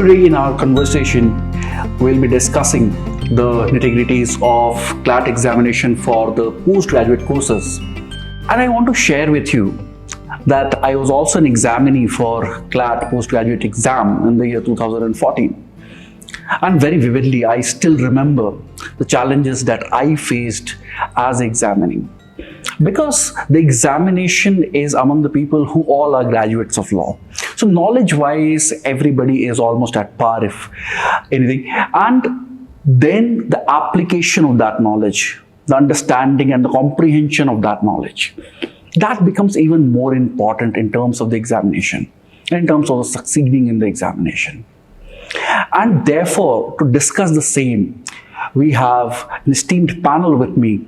Today in our conversation, we'll be discussing the nitty-gritties of CLAT examination for the postgraduate courses. And I want to share with you that I was also an examinee for CLAT postgraduate exam in the year 2014. And very vividly, I still remember the challenges that I faced as examining. Because the examination is among the people who all are graduates of law. So knowledge-wise, everybody is almost at par, if anything. And then the application of that knowledge, the understanding and the comprehension of that knowledge, that becomes even more important in terms of the examination, in terms of succeeding in the examination. And therefore, to discuss the same, we have an esteemed panel with me,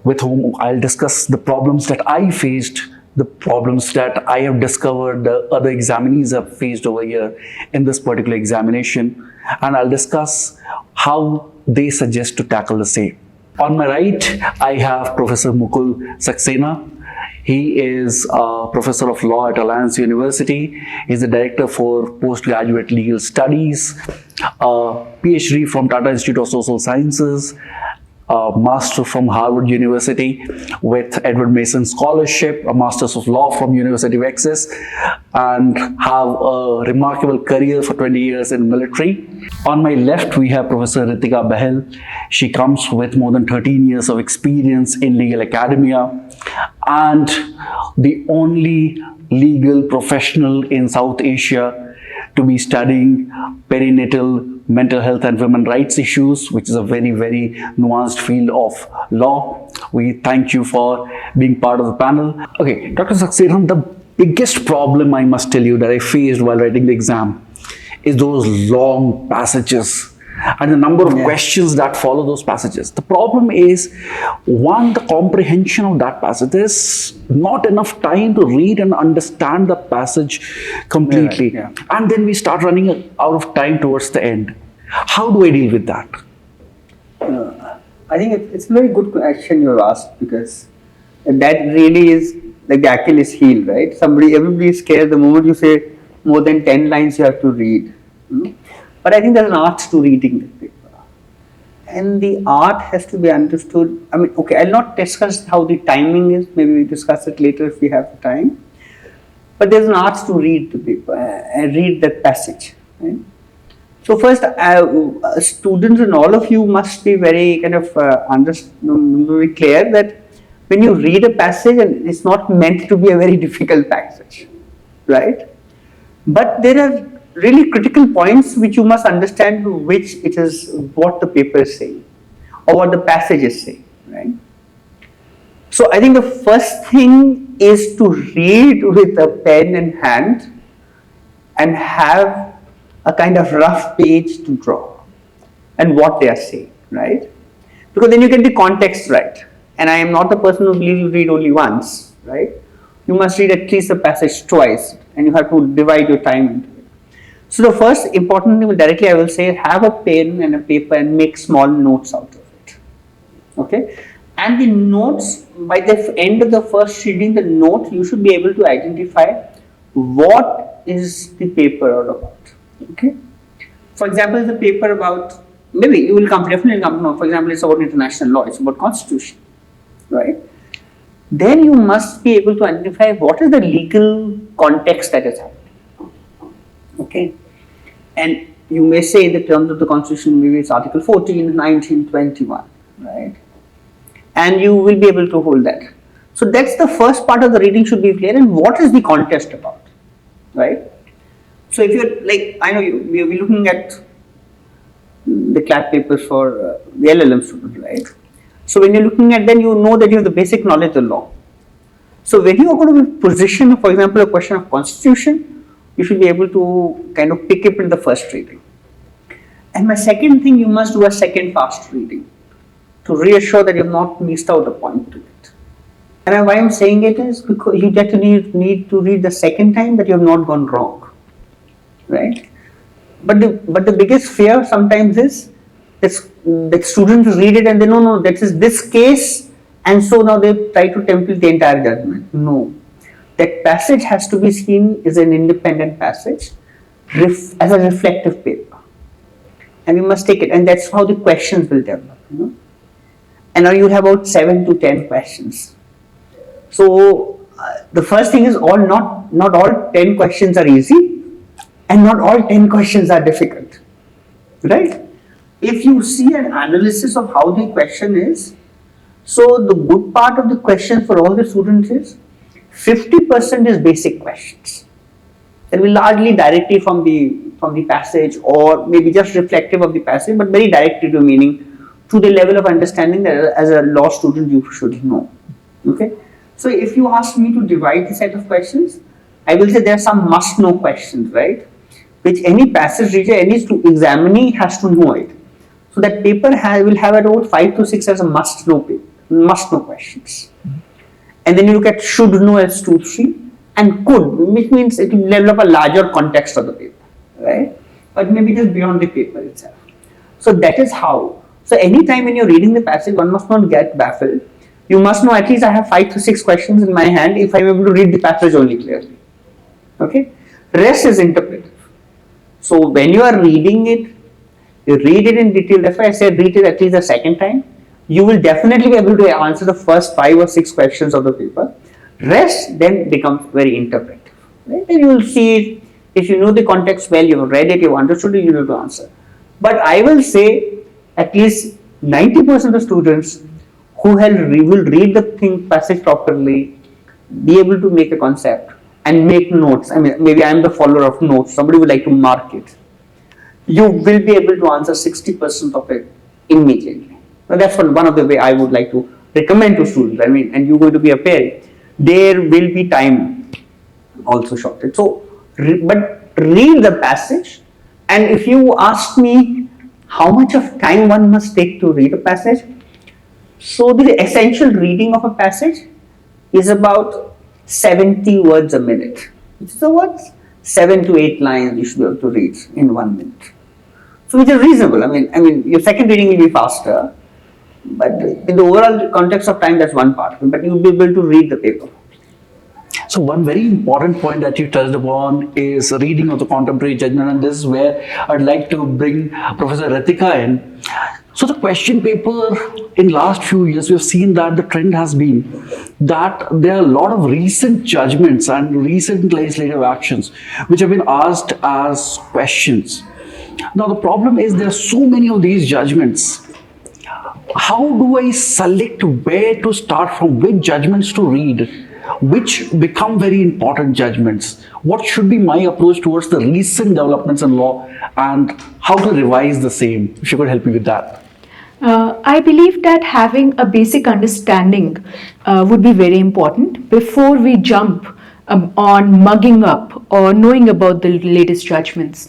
with whom I'll discuss the problems that I faced, the problems that I have discovered the other examinees have faced over here in this particular examination, and I'll discuss how they suggest to tackle the same. On my right, I have Professor Mukul Saxena. He is a professor of law at Alliance University. He's the director for postgraduate legal studies, a PhD from Tata Institute of Social Sciences, a master from Harvard University with Edward Mason Scholarship, a master's of law from University of Essex, and have a remarkable career for 20 years in military. On my left, we have Professor Ritika Behl. She comes with more than 13 years of experience in legal academia and the only legal professional in South Asia to be studying perinatal mental health and women rights issues, which is a very, very nuanced field of law. We thank you for being part of the panel. Okay, Dr. Saxena, the biggest problem I must tell you that I faced while writing the exam is those long passages and the number of questions that follow those passages. The problem is, one, the comprehension of that passage. There's not enough time to read and understand the passage completely. And then we start running out of time towards the end. How do I deal with that? I think it's a very good question you asked, because that really is like the Achilles heel, right? Everybody is scared the moment you say more than 10 lines you have to read. But I think there's an art to reading the paper, and the art has to be understood. I mean, okay, I'll not discuss how the timing is. Maybe we discuss it later if we have time. But there's an art to read the paper and read that passage. Right? So first, students and all of you must be very kind of very clear that when you read a passage, and it's not meant to be a very difficult passage, right? But there are really critical points which you must understand, which it is what the paper is saying or what the passage is saying, right? So I think the first thing is to read with a pen in hand and have a kind of rough page to draw and what they are saying, right? Because then you get the context right. And I am not the person who believes you read only once, right? You must read at least the passage twice, and you have to divide your time into it. So the first important thing directly I will say, have a pen and a paper and make small notes out of it. Okay? And the notes, by the end of the first reading the note, you should be able to identify what is the paper all about. Okay? For example, the paper about, maybe you will definitely come to know, for example, it's about international law, it's about constitution, right? Then you must be able to identify what is the legal context that is happening. Okay, and you may say in the terms of the constitution, maybe it's article 14, 19, 21, right? And you will be able to hold that. So that's the first part of the reading should be clear, and what is the context about, right? So if you're like, I know we'll be looking at the CLAT papers for the LLM students, right? So when you're looking at them, you know that you have the basic knowledge of law. So when you are going to be positioned, for example, a question of constitution, you should be able to kind of pick up in the first reading. And my second thing, you must do a second fast reading to reassure that you have not missed out a point to it. And why I'm saying it is because you get to need to read the second time that you have not gone wrong, right? But the biggest fear sometimes is that students read it and they know, no, that is this case, and so now they try to template the entire judgment. No. That passage has to be seen as an independent passage as a reflective paper, and we must take it, and that's how the questions will develop. And now you have about 7 to 10 questions. So the first thing is not all 10 questions are easy, and not all 10 questions are difficult, right? If you see an analysis of how the question is, so the good part of the question for all the students is 50% is basic questions. That will largely directly from the passage, or maybe just reflective of the passage, but very directly to meaning, to the level of understanding that as a law student you should know. Okay. So if you ask me to divide the set of questions, I will say there are some must-know questions, right? Which any passage reader, any examinee has to know it. So that paper will have about 5 to 6 as a must-know questions. And then you look at should know as 2, 3, and could, which means it will develop a larger context of the paper, right? But maybe just beyond the paper itself. So that is how. So anytime when you're reading the passage, one must not get baffled. You must know at least I have 5 to 6 questions in my hand if I'm able to read the passage only clearly. Okay? Rest is interpretive. So when you are reading it, you read it in detail. That's why I said read it at least a second time. You will definitely be able to answer the first 5 or 6 questions of the paper. Rest then becomes very interpretive. Right? Then you will see it. If you know the context well, you have read it, you have understood it, you will be able to answer. But I will say at least 90% of students who will read the passage properly, be able to make a concept and make notes. I mean, maybe I am the follower of notes. Somebody would like to mark it. You will be able to answer 60% of it immediately. Now that's one of the way I would like to recommend to students. I mean, and you're going to be a parent. There will be time also shorted. So, but read the passage. And if you ask me how much of time one must take to read a passage, so the essential reading of a passage is about 70 words a minute. Which is the words? 7 to 8 lines you should be able to read in 1 minute. So which is reasonable. I mean, your second reading will be faster, but in the overall context of time, that's one part. But you'll be able to read the paper. So one very important point that you touched upon is reading of the contemporary judgment, and this is where I'd like to bring Professor Ritika in. So the question paper in last few years, we've seen that the trend has been that there are a lot of recent judgments and recent legislative actions which have been asked as questions. Now the problem is there are so many of these judgments. How do I select where to start from, which judgments to read, which become very important judgments? What should be my approach towards the recent developments in law and how to revise the same? If you could help me with that. I believe that having a basic understanding would be very important before we jump on mugging up or knowing about the latest judgments.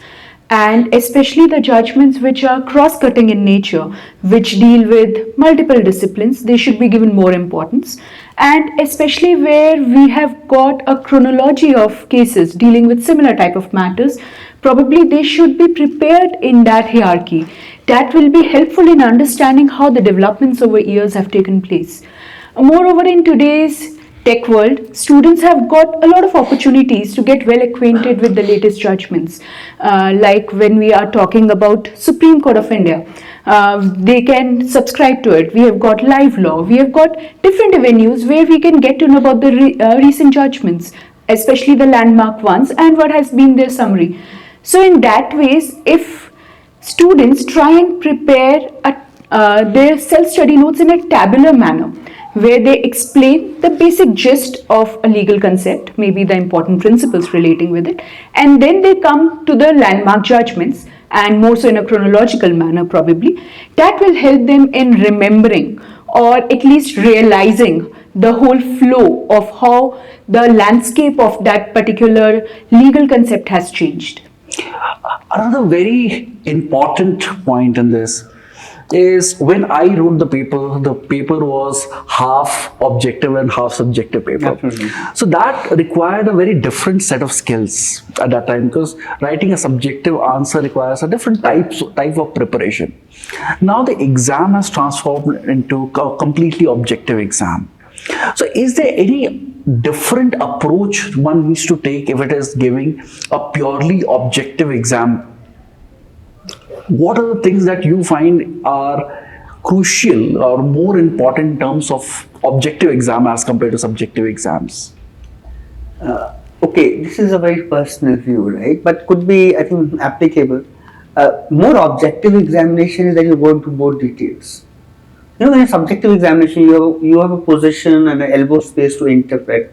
And especially the judgments which are cross-cutting in nature, which deal with multiple disciplines, they should be given more importance. And especially where we have got a chronology of cases dealing with similar type of matters, probably they should be prepared in that hierarchy. That will be helpful in understanding how the developments over years have taken place. Moreover, in today's tech world, students have got a lot of opportunities to get well acquainted with the latest judgments. Like when we are talking about Supreme Court of India, they can subscribe to it. We have got live law. We have got different avenues where we can get to know about the recent judgments, especially the landmark ones and what has been their summary. So in that ways, if students try and prepare their self-study notes in a tabular manner, where they explain the basic gist of a legal concept, maybe the important principles relating with it, and then they come to the landmark judgments, and more so in a chronological manner probably, that will help them in remembering or at least realizing the whole flow of how the landscape of that particular legal concept has changed. Another very important point in this is when I wrote the paper was half objective and half subjective paper. Absolutely. So that required a very different set of skills at that time, because writing a subjective answer requires a different type of preparation. Now the exam has transformed into a completely objective exam. So is there any different approach one needs to take if it is giving a purely objective exam? What are the things that you find are crucial or more important in terms of objective exam as compared to subjective exams? Okay, this is a very personal view, right? But could be, I think, applicable. More objective examination is that you go into more details. You know, in a subjective examination, you have a position and an elbow space to interpret.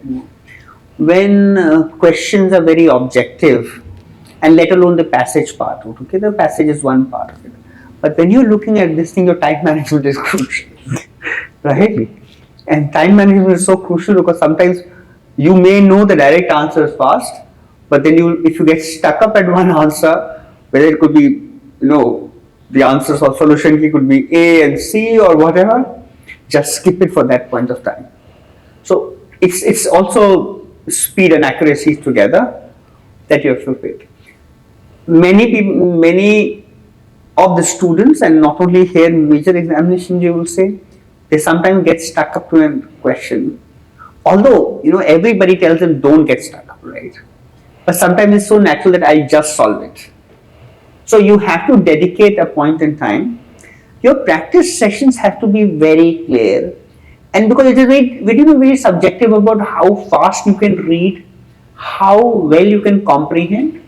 When questions are very objective, and let alone the passage part, okay, the passage is one part of it. But when you're looking at this thing, your time management is crucial, right? And time management is so crucial because sometimes you may know the direct answers fast, but then if you get stuck up at one answer, whether it could be, the answers or solution key could be A and C or whatever, just skip it for that point of time. So it's also speed and accuracy together that you have to pick. Many of the students, and not only here in major examinations, you will say, they sometimes get stuck up to a question. Although, everybody tells them don't get stuck up, right? But sometimes it's so natural that I just solve it. So you have to dedicate a point in time. Your practice sessions have to be very clear. And because it is very subjective about how fast you can read, how well you can comprehend.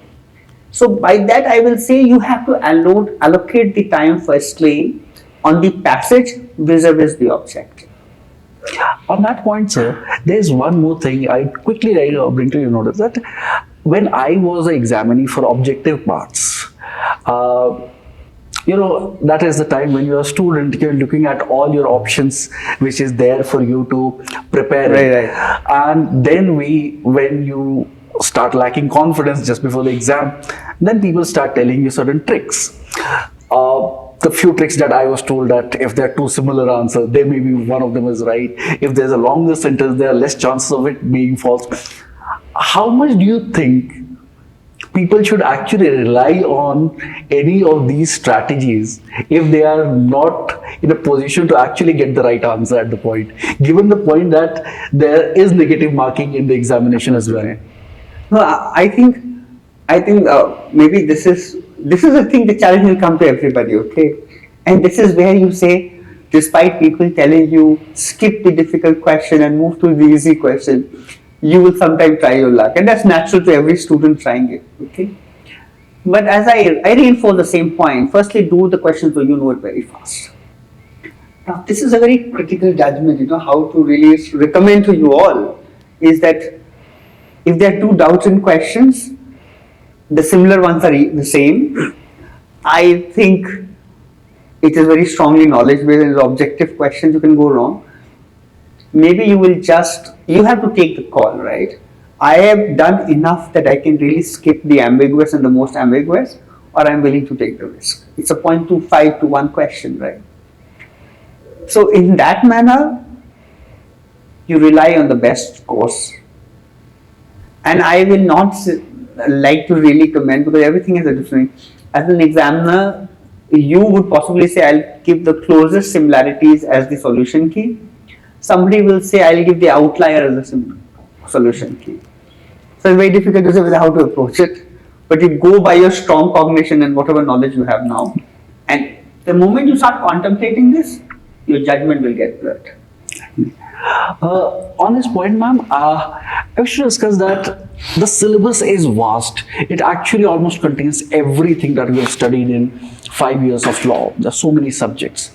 So by that I will say you have to allocate the time firstly on the passage vis-a-vis the objective. On that point, sir, there's one more thing I quickly bring to your notice, that when I was examining for objective parts, that is the time when you're a student, you're looking at all your options which is there for you to prepare. Right. And then when you start lacking confidence just before the exam, then people start telling you certain tricks. The few tricks that I was told, that if there are two similar answers, there may be one of them is right. If there's a longer sentence, there are less chances of it being false. How much do you think people should actually rely on any of these strategies if they are not in a position to actually get the right answer at the point, given the point that there is negative marking in the examination as well? No, I think maybe this is the thing, the challenge will come to everybody, okay? And this is where you say, despite people telling you skip the difficult question and move to the easy question, you will sometimes try your luck, and that's natural to every student trying it, okay? But as I reinforce the same point, firstly do the questions so you know it very fast. Now this is a very critical judgment, how to really recommend to you all is that if there are two doubts in questions, the similar ones are the same. I think it is very strongly knowledge-based and objective questions you can go wrong. Maybe you have to take the call, right? I have done enough that I can really skip the ambiguous and the most ambiguous, or I'm willing to take the risk. It's a 0.25 to 1 question, right? So in that manner, you rely on the best course. And I will not like to really comment because everything has a different. As an examiner, you would possibly say, I'll give the closest similarities as the solution key. Somebody will say, I'll give the outlier as the solution key. So it's very difficult to say how to approach it. But you go by your strong cognition and whatever knowledge you have now. And the moment you start contemplating this, your judgment will get blurred. On this point, ma'am, I should discuss that the syllabus is vast. It actually almost contains everything that we have studied in 5 years of law. There are so many subjects.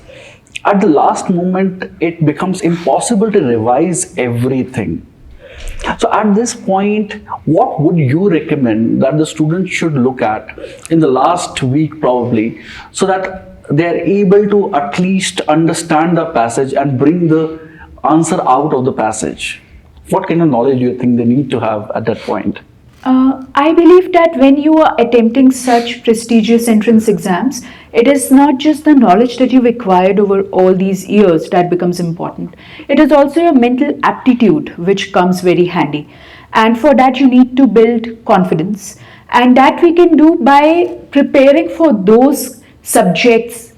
At the last moment, it becomes impossible to revise everything. So at this point, what would you recommend that the students should look at in the last week probably, so that they are able to at least understand the passage and bring the answer out of the passage? What kind of knowledge do you think they need to have at that point? I believe that when you are attempting such prestigious entrance exams, it is not just the knowledge that you've acquired over all these years that becomes important. It is also your mental aptitude which comes very handy. And for that you need to build confidence. And that we can do by preparing for those subjects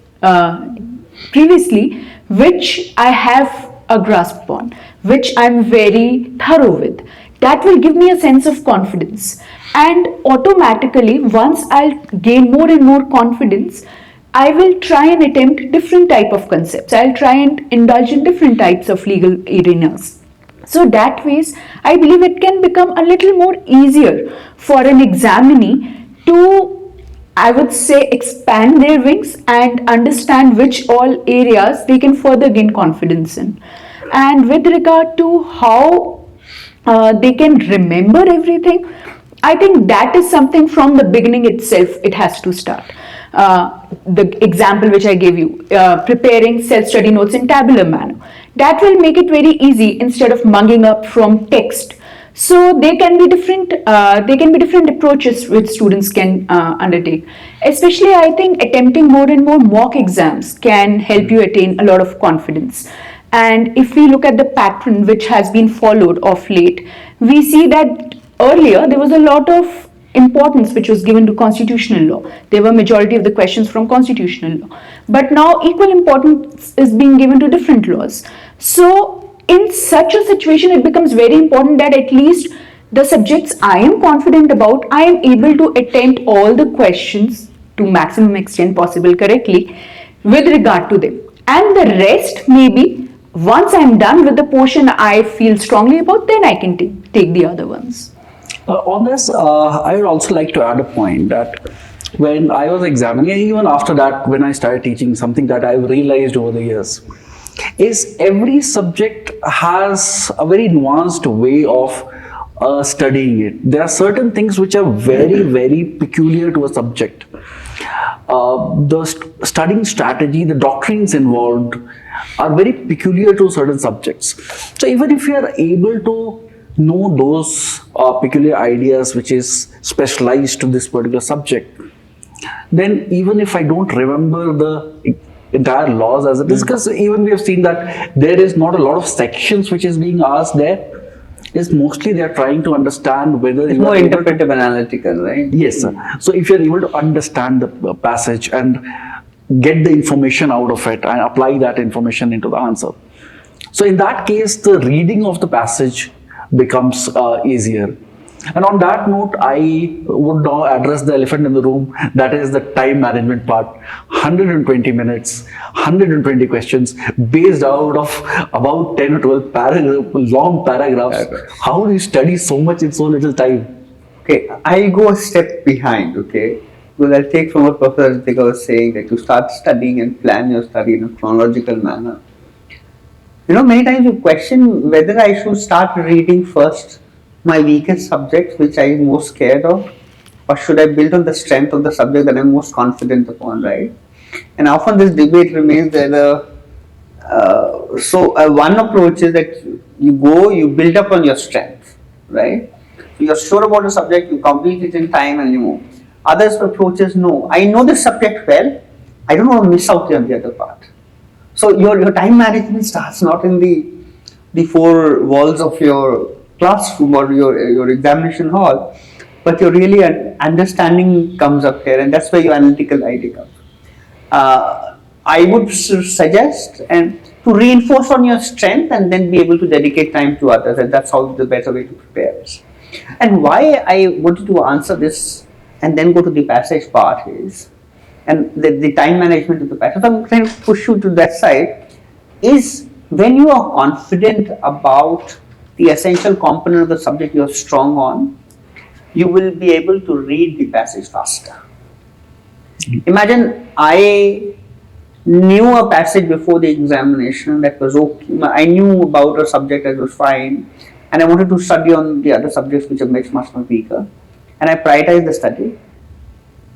previously which I have a grasp upon, which I'm very thorough with. That will give me a sense of confidence. And automatically, once I'll gain more and more confidence, I will try and attempt different type of concepts. I'll try and indulge in different types of legal arenas. So that ways, I believe it can become a little more easier for an examinee to, I would say, expand their wings and understand which all areas they can further gain confidence in. And with regard to how they can remember everything, I think that is something from the beginning itself it has to start. The example which I gave you, preparing self-study notes in tabular manner, that will make it very easy instead of mugging up from text. So there can be different approaches which students can undertake. Especially, I think attempting more and more mock exams can help you attain a lot of confidence. And if we look at the pattern which has been followed of late, we see that earlier there was a lot of importance which was given to constitutional law. There were majority of the questions from constitutional law. But now equal importance is being given to different laws. So in such a situation, it becomes very important that at least the subjects I am confident about, I am able to attempt all the questions to maximum extent possible correctly with regard to them. And the rest, maybe once I am done with the portion I feel strongly about, then I can take the other ones. On this, I would also like to add a point that when I was examining, and even after that, when I started teaching, something that I've realized over the years is every subject has a very nuanced way of studying it. There are certain things which are very, very peculiar to a subject. The studying strategy, the doctrines involved are very peculiar to certain subjects. So even if you are able to know those peculiar ideas which is specialized to this particular subject, then even if I don't remember the entire laws as it is, because even we have seen that there is not a lot of sections which is being asked there, is mostly they are trying to understand whether it's more interpretive analytical, right? Yes, sir. So if you're able to understand the passage and get the information out of it and apply that information into the answer, so in that case the reading of the passage becomes easier. And on that note, I would now address the elephant in the room, that is the time management part. 120 minutes, 120 questions based out of about 10 or 12 long paragraphs. How do you study so much in so little time? Okay, I'll go a step behind, okay? Well, I'll take from what Professor Ritika was saying, that to start studying and plan your study in a chronological manner. You know, many times you question whether I should start reading first my weakest subjects, which I am most scared of, or should I build on the strength of the subject that I'm most confident upon, right? And often this debate remains there. One approach is that you build up on your strength, right? So you're sure about a subject, you complete it in time and you move. Others approach is, no, I know this subject well, I don't want to miss out on the other part. So your time management starts not in the four walls of your classroom or your examination hall, but your really understanding comes up here, and that's where your analytical idea comes. I would suggest and to reinforce on your strength and then be able to dedicate time to others, and that's how the better way to prepare is. And why I wanted to answer this and then go to the passage part is, and the time management of the passage, so I'm trying to push you to that side, is when you are confident about the essential component of the subject you are strong on, you will be able to read the passage faster. Imagine I knew a passage before the examination that was okay. I knew about a subject that was fine, and I wanted to study on the other subjects which are much more weaker, and I prioritized the study.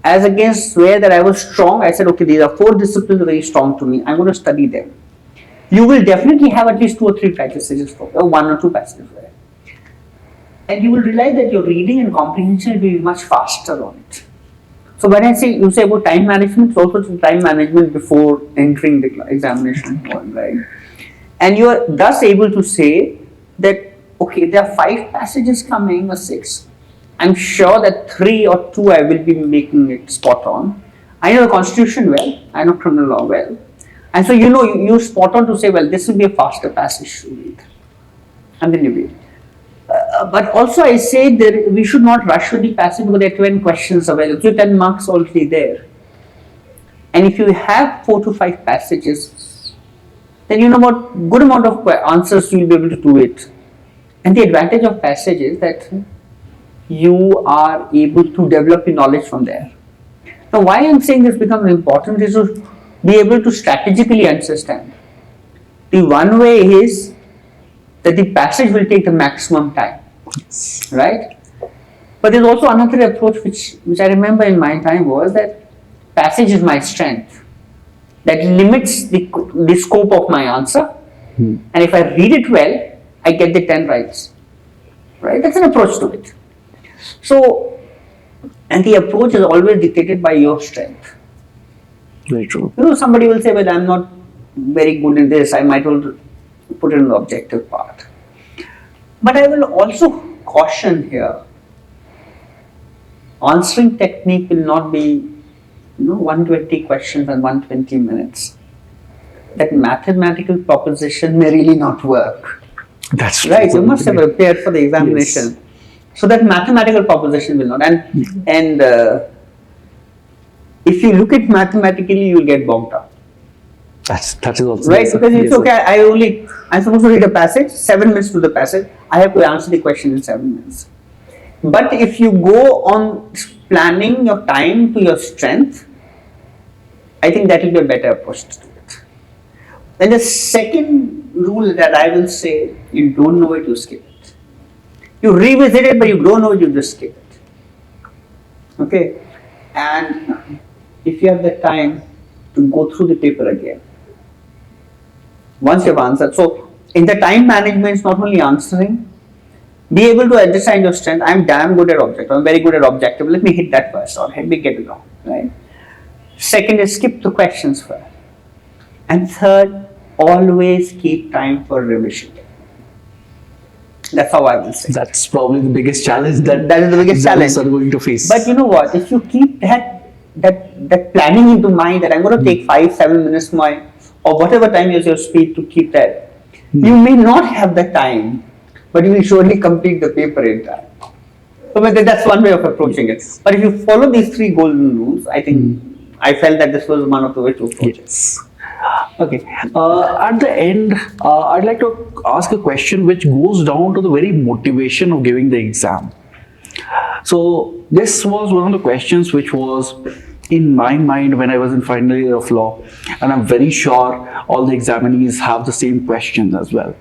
As against where that I was strong, I said, okay, these are 4 disciplines very strong to me, I'm going to study them. You will definitely have at least 2 or 3 passages for, or 1 or 2 passages for it. And you will realize that your reading and comprehension will be much faster on it. So when you say about time management, it's also time management before entering the examination point, right? And you are thus able to say that, okay, there are 5 passages coming or 6. I'm sure that 3 or 2 I will be making it spot on. I know the Constitution well, I know criminal law well. And so you spot on to say, well, this will be a faster passage to read. and then you read. But also I say that we should not rush with the passage because there are 10 questions available, so 10 marks already there. And if you have 4 to 5 passages, then you know what, good amount of answers you'll be able to do it. And the advantage of passage is that you are able to develop your knowledge from there. Now, why I'm saying this becomes important is to be able to strategically understand. The one way is that the passage will take the maximum time, right? But there's also another approach which I remember in my time was that passage is my strength. That limits the scope of my answer. And if I read it well, I get the 10 rights, right? That's an approach to it. So, and the approach is always dictated by your strength. Very true. You know, somebody will say, well, I'm not very good in this, I might well put it in the objective part. But I will also caution here, answering technique will not be 120 questions and 120 minutes. That mathematical proposition may really not work. That's right. true. You must have prepared for the examination. Yes. So that mathematical proposition will not. And if you look at mathematically, you will get bogged down. That is also right, because it's okay. I'm supposed to read a passage, 7 minutes to the passage. I have to answer the question in 7 minutes. But if you go on planning your time to your strength, I think that will be a better approach to it. Then the second rule that I will say, you don't know it, you skip it. You revisit it, but you don't know it, you just skip it. Okay? And if you have the time to go through the paper again, once you have answered. So, in the time management, it's not only answering, be able to understand your strength. I'm damn good at objective. I'm very good at objective. Let me hit that first, or let me get it wrong. Right? Second is skip the questions first. And third, always keep time for revision. That's how I will say. That's probably the biggest challenge that is the biggest challenge are going to face. But you know what? If you keep that planning into mind that I'm going to take 5-7 minutes more, or whatever time is your speed to keep that, you may not have the time, but you will surely complete the paper in time. So that's one way of approaching it. But if you follow these 3 golden rules, I think I felt that this was one of the ways to approach it. Okay. At the end, I'd like to ask a question which goes down to the very motivation of giving the exam. So this was one of the questions which was in my mind when I was in final year of law, and I'm very sure all the examinees have the same questions as well.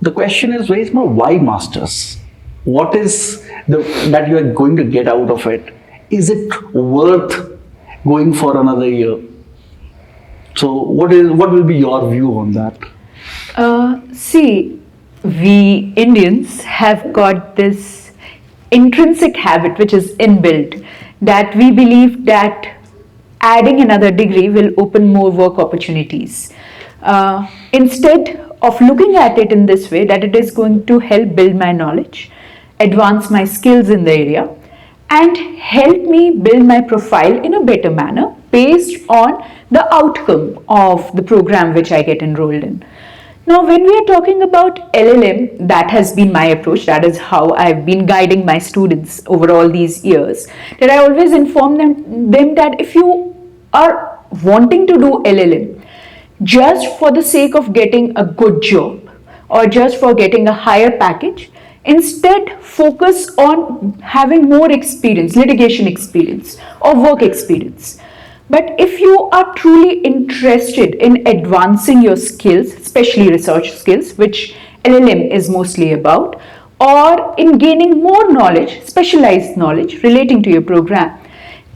The question is very small: why masters? What is that you are going to get out of it? Is it worth going for another year? So what will be your view on that? See, we Indians have got this intrinsic habit which is inbuilt, that we believe that adding another degree will open more work opportunities. Instead of looking at it in this way, that it is going to help build my knowledge, advance my skills in the area, and help me build my profile in a better manner based on the outcome of the program which I get enrolled in. Now, when we are talking about LLM, that has been my approach. That is how I've been guiding my students over all these years. That I always inform them that if you are wanting to do LLM just for the sake of getting a good job or just for getting a higher package, instead focus on having more experience, litigation experience or work experience. But if you are truly interested in advancing your skills, especially research skills, which LLM is mostly about, or in gaining more knowledge, specialized knowledge relating to your program,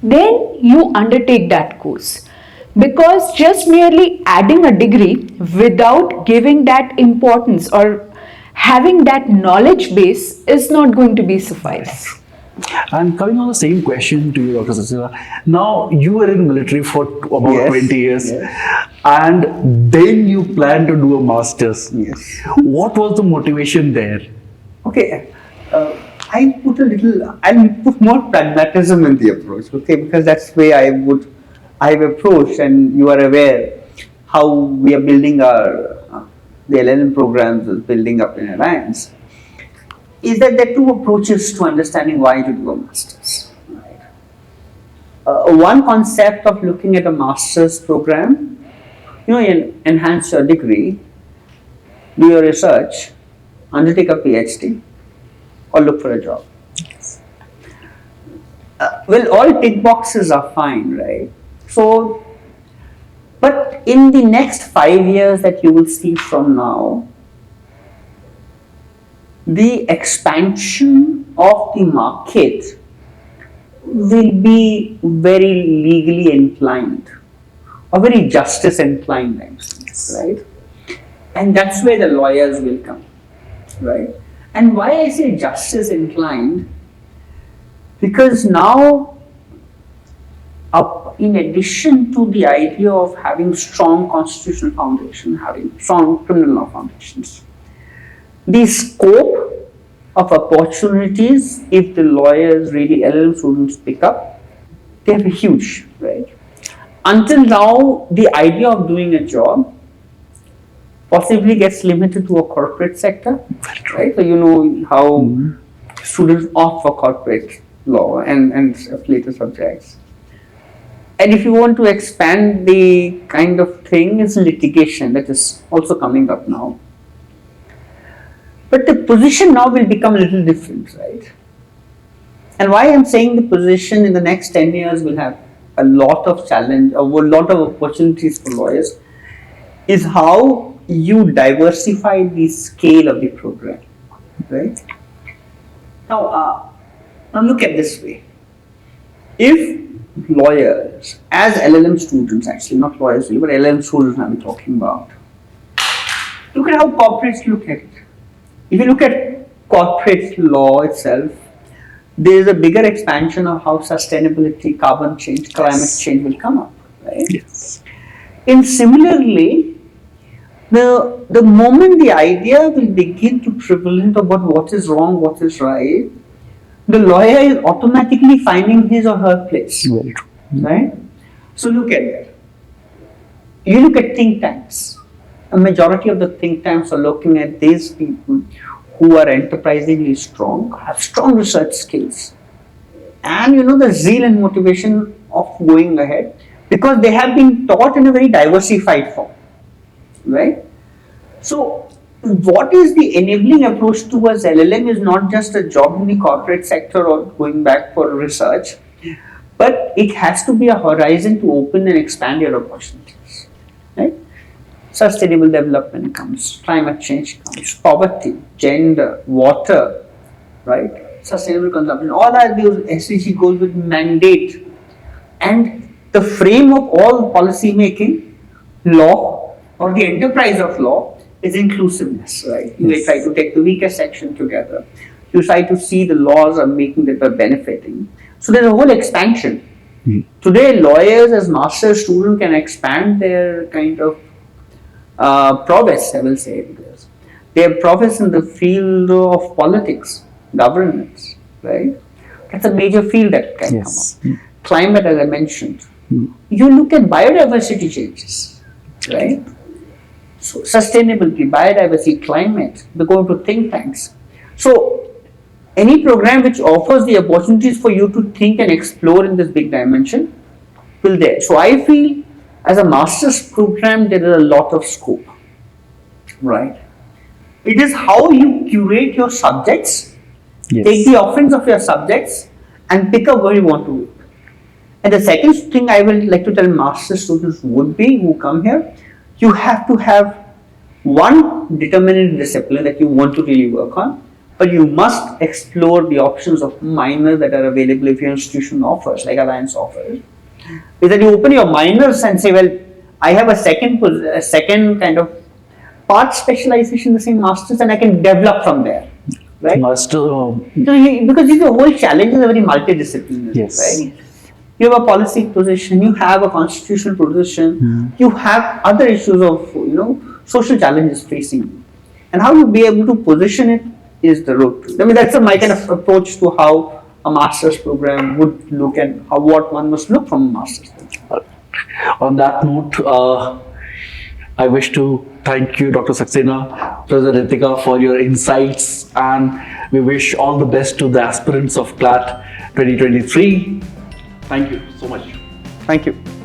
then you undertake that course. Because just merely adding a degree without giving that importance or having that knowledge base is not going to be suffice. And coming on the same question to you, Dr. Saxena, now you were in military for about 20 years, and then you plan to do a master's. Yes. What was the motivation there? Okay, I'll put more pragmatism in the approach, okay, because that's the way I've approached, and you are aware how we are building our the LLM programs is building up in Alliance, is that there are two approaches to understanding why to do a master's. Right? One concept of looking at a master's program, you enhance your degree, do your research, undertake a PhD, or look for a job. Well, all tick boxes are fine, right? So, but in the next 5 years that you will see from now, the expansion of the market will be very legally inclined or very justice inclined, right? And that's where the lawyers will come, right? And why I say justice inclined, because now, in addition to the idea of having strong constitutional foundation, having strong criminal law foundations, the scope of opportunities, if the lawyers really, LLM students pick up, they are huge, right? Until now, the idea of doing a job possibly gets limited to a corporate sector, right? So you know how students opt for corporate law and later subjects. And if you want to expand the kind of thing, it's litigation that is also coming up now. But the position now will become a little different, right? And why I'm saying the position in the next 10 years will have a lot of challenge, a lot of opportunities for lawyers, is how you diversify the scale of the program, right? Now look at this way. If lawyers, as LLM students, actually not lawyers really, but LLM students I'm talking about, look at how corporates look at it. If you look at corporate law itself, there is a bigger expansion of how sustainability, carbon change, climate change will come up, right? Yes. And similarly, the moment the idea will begin to prevalent about what is wrong, what is right, the lawyer is automatically finding his or her place, right? So look at that. You look at think tanks. A majority of the think tanks are looking at these people who are enterprisingly strong, have strong research skills, and the zeal and motivation of going ahead, because they have been taught in a very diversified form, right? So what is the enabling approach towards LLM is not just a job in the corporate sector or going back for research, but it has to be a horizon to open and expand your opportunities, right? Sustainable development comes, climate change comes, poverty, gender, water, right? Sustainable consumption, all are those SDG goals with mandate. And the frame of all policy making, law, or the enterprise of law is inclusiveness, right? You try to take the weakest section together. You try to see the laws are making that are benefiting. So there's a whole expansion. Today, lawyers as master student can expand their kind of prowess, I will say, because they have prowess in the field of politics, governance, right? That's a major field that can come up. Climate, as I mentioned. You look at biodiversity changes, right? So sustainability, biodiversity, climate, they go into think tanks. So any program which offers the opportunities for you to think and explore in this big dimension will there. So I feel as a master's program, there is a lot of scope, right? It is how you curate your subjects, take the offerings of your subjects and pick up where you want to work. And the second thing I will like to tell master's students would be who come here, you have to have one determinate discipline that you want to really work on, but you must explore the options of minor that are available if your institution offers, like Alliance offers. Is that you open your minors and say, well, I have a second kind of part specialization in the same masters and I can develop from there, right? Because the whole challenge is a very multidisciplinary, right? You have a policy position, you have a constitutional position, you have other issues of social challenges facing you, and how you be able to position it is the road. I mean, that's my kind of approach to how a master's program would look and what one must look from a master's program. On that note, I wish to thank you, Dr. Saxena, Professor Ritika, for your insights, and we wish all the best to the aspirants of CLAT 2023. Thank you so much. Thank you.